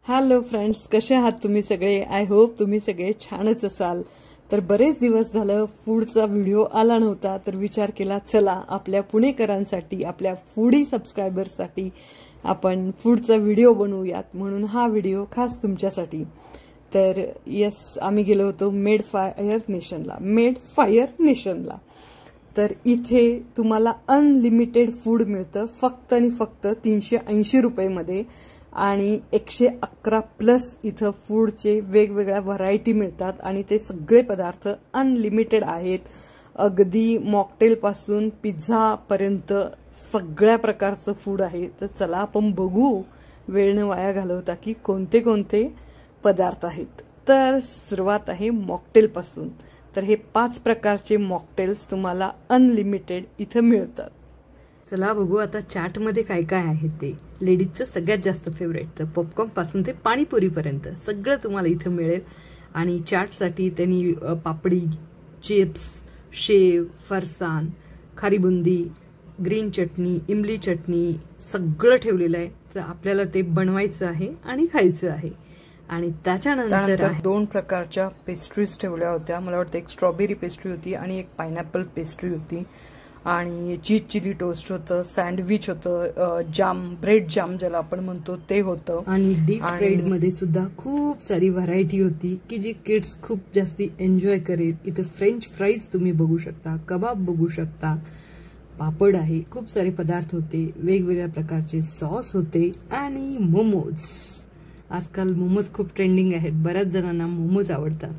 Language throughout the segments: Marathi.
हॅलो फ्रेंड्स, कसे आहात तुम्ही सगळे? आय होप तुम्ही सगळे छानच असाल. तर बरेच दिवस झालं फूडचा व्हिडिओ आला नव्हता, तर विचार केला चला आपल्या पुणेकरांसाठी, आपल्या फूडी सबस्क्रायबर्ससाठी आपण फूडचा व्हिडिओ बनवूयात, म्हणून हा व्हिडिओ खास तुमच्यासाठी. तर येस, आम्ही गेलो होतो मेड फायर नेशनला. तर इथे तुम्हाला अनलिमिटेड फूड मिळतं फक्त आणि फक्त 380 रुपयेमध्ये, आणि 111 प्लस इथं फूडचे वेगवेगळ्या व्हरायटी मिळतात आणि ते सगळे पदार्थ अनलिमिटेड आहेत. अगदी मॉकटेलपासून पिझ्झापर्यंत सगळ्या प्रकारचं फूड आहे. तर चला आपण बघू वेळ न वाया घालवता की कोणते कोणते पदार्थ आहेत. तर सुरुवात आहे मॉकटेलपासून. तर हे 5 प्रकारचे मॉकटेल्स तुम्हाला अनलिमिटेड इथं मिळतात. चला बघू आता चाटमध्ये काय काय आहे ते. लेडीजचं सगळ्यात जास्त फेवरेट, तर पॉपकॉर्न पासून ते पाणीपुरीपर्यंत सगळं तुम्हाला इथं मिळेल. आणि चाटसाठी त्यांनी पापडी, चिप्स, शेव, फरसाण, खारी बुंदी, ग्रीन चटणी, इमली चटणी सगळं ठेवलेलं आहे. तर आपल्याला ते बनवायचं आहे आणि खायचं आहे. आणि त्याच्यानंतर 2 प्रकारच्या पेस्ट्रीज ठेवल्या होत्या. मला वाटतं एक स्ट्रॉबेरी पेस्ट्री होती आणि एक पायनॅपल पेस्ट्री होती. आणि चीज चिली टोस्ट होतं, सँडविच होतं, जाम, ब्रेड जाम ज्याला आपण म्हणतो ते होतं. आणि डीप फ्राईड मध्ये सुद्धा खूप सारी व्हरायटी होती की जी किड्स खूप जास्ती एन्जॉय करेल. इथं फ्रेंच फ्राईज तुम्ही बघू शकता, कबाब बघू शकता, पापड आहे, खूप सारे पदार्थ होते, वेगवेगळ्या प्रकारचे सॉस होते आणि मोमोज. आजकाल मोमोज खूप ट्रेंडिंग आहेत, बऱ्याच जणांना मोमोज आवडतात.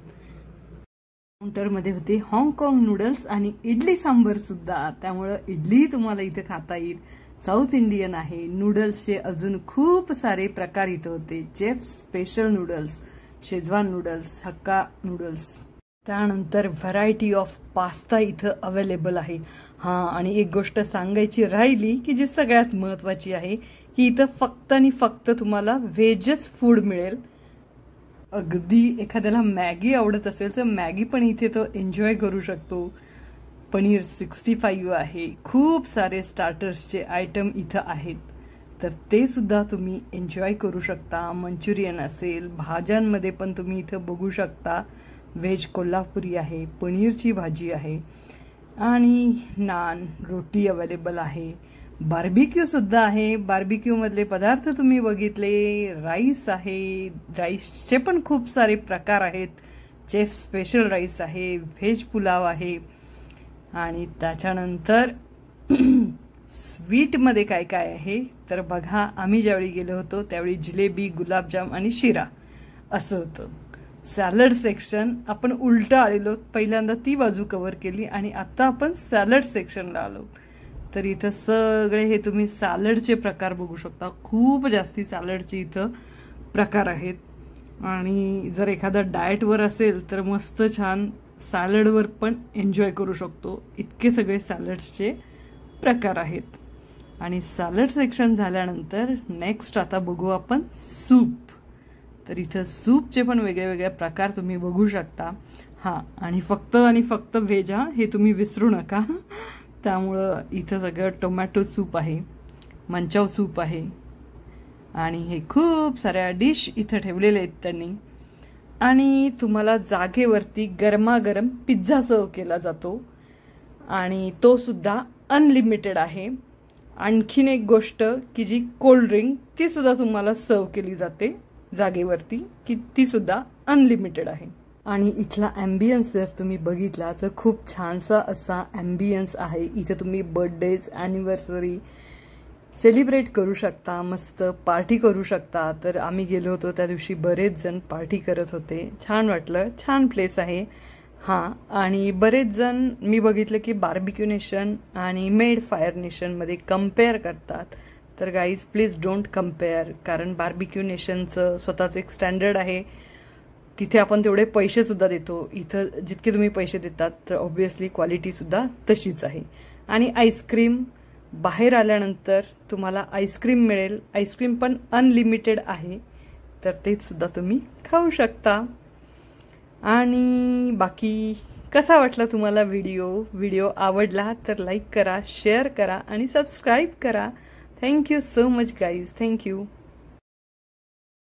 काउंटरमध्ये होते हाँगकाँग नूडल्स आणि इडली सांबर सुद्धा, त्यामुळं इडली तुम्हाला इथे खाता येईल. साऊथ इंडियन आहे. नूडल्सचे अजून खूप सारे प्रकार इथं होते. Jeff special noodles, Schezwan noodles, hakka noodles. त्यानंतर व्हरायटी ऑफ पास्ता इथं अवेलेबल आहे. हां, आणि एक गोष्ट सांगायची राहिली की जी सगळ्यात महत्त्वाची आहे की इथं फक्त आणि फक्त तुम्हाला व्हेजच फूड मिळेल. अगदी एखाद्याला मॅगी आवडत असेल तर मॅगी पण इथे तो एन्जॉय करू शकतो. पनीर 65 आहे. खूप सारे स्टार्टर्सचे आयटम इथं आहेत, तर ते सुद्धा तुम्ही एन्जॉय करू शकता. मंचुरियन असेल, भाज्यांमध्ये पण तुम्ही इथं बघू शकता. व्हेज कोल्हापुरी आहे, पनीरची भाजी आहे आणि नान, रोटी अवेलेबल आहे. बार्बिक्यू सुद्धा आहे. बार्बिक्यू मधले पदार्थ तुम्ही बघितले. राईस आहे, राईसचे पण खूप सारे प्रकार आहेत. चेफ स्पेशल राईस आहे, व्हेज पुलाव आहे. आणि त्याच्यानंतर स्वीटमध्ये काय काय आहे तर बघा, आम्ही ज्यावेळी गेलो होतो त्यावेळी जिलेबी, गुलाबजाम आणि शिरा असं होतं. सॅलड सेक्शन आपण उलटं आलेलो, पहिल्यांदा ती बाजू कव्हर केली आणि आता आपण सॅलड सेक्शनला आलो. तर इथं सगळे हे तुम्ही सॅलडचे प्रकार बघू शकता. खूप जास्ती सॅलडचे इथं प्रकार आहेत. आणि जर एखादा डाएटवर असेल तर मस्त छान सॅलडवर पण एन्जॉय करू शकतो. इतके सगळे सॅलड्सचे प्रकार आहेत. आणि सॅलड सेक्शन झाल्यानंतर नेक्स्ट आता बघू आपण सूप. तर इथं सूपचे पण वेगळे वेगळे प्रकार तुम्ही बघू शकता. हां, आणि फक्त व्हेज, हां, हे तुम्ही विसरू नका. त्यामुळं इथं सगळं टोमॅटो सूप आहे, मंचाव सूप आहे आणि हे खूप साऱ्या डिश इथं ठेवलेले आहेत त्यांनी. आणि तुम्हाला जागेवरती गरमागरम पिझ्झा सर्व केला जातो आणि तो सुद्धा अनलिमिटेड आहे. आणखीन एक गोष्ट की जी कोल्ड्रिंक, ती सुद्धा तुम्हाला सर्व केली जाते जागेवरती, की ती सुद्धा अनलिमिटेड आहे. आणि इथला ॲम्बियन्स जर तुम्ही बघितला तर खूप छानसा असा ॲम्बियन्स आहे. इथे तुम्ही बर्थडेज, ॲनिव्हर्सरी सेलिब्रेट करू शकता, मस्त पार्टी करू शकता. तर आम्ही गेलो होतो त्या दिवशी बरेच जण पार्टी करत होते. छान वाटलं, छान प्लेस आहे. हां, आणि बरेच जण मी बघितलं की बार्बिक्यू नेशन आणि मेड फायर नेशनमध्ये कम्पेअर करतात. तर गाईज प्लीज डोंट कम्पेअर, कारण बार्बिक्यू नेशनचं स्वतःचं एक स्टँडर्ड आहे. तिथे आपण तेवढे पैसे सुद्धा देतो. इथं जितके तुम्ही पैसे देतात तर ऑब्व्हियसली क्वालिटी सुद्धा तशीच आहे. आणि आईस्क्रीम, बाहेर आल्यानंतर तुम्हाला आईस्क्रीम मिळेल. आईस्क्रीम पण अनलिमिटेड आहे, तर ते सुद्धा तुम्ही खाऊ शकता. आणि बाकी कसा वाटला तुम्हाला व्हिडिओ आवडला तर लाईक करा, शेअर करा आणि सबस्क्राईब करा. Thank you so much guys. Thank you.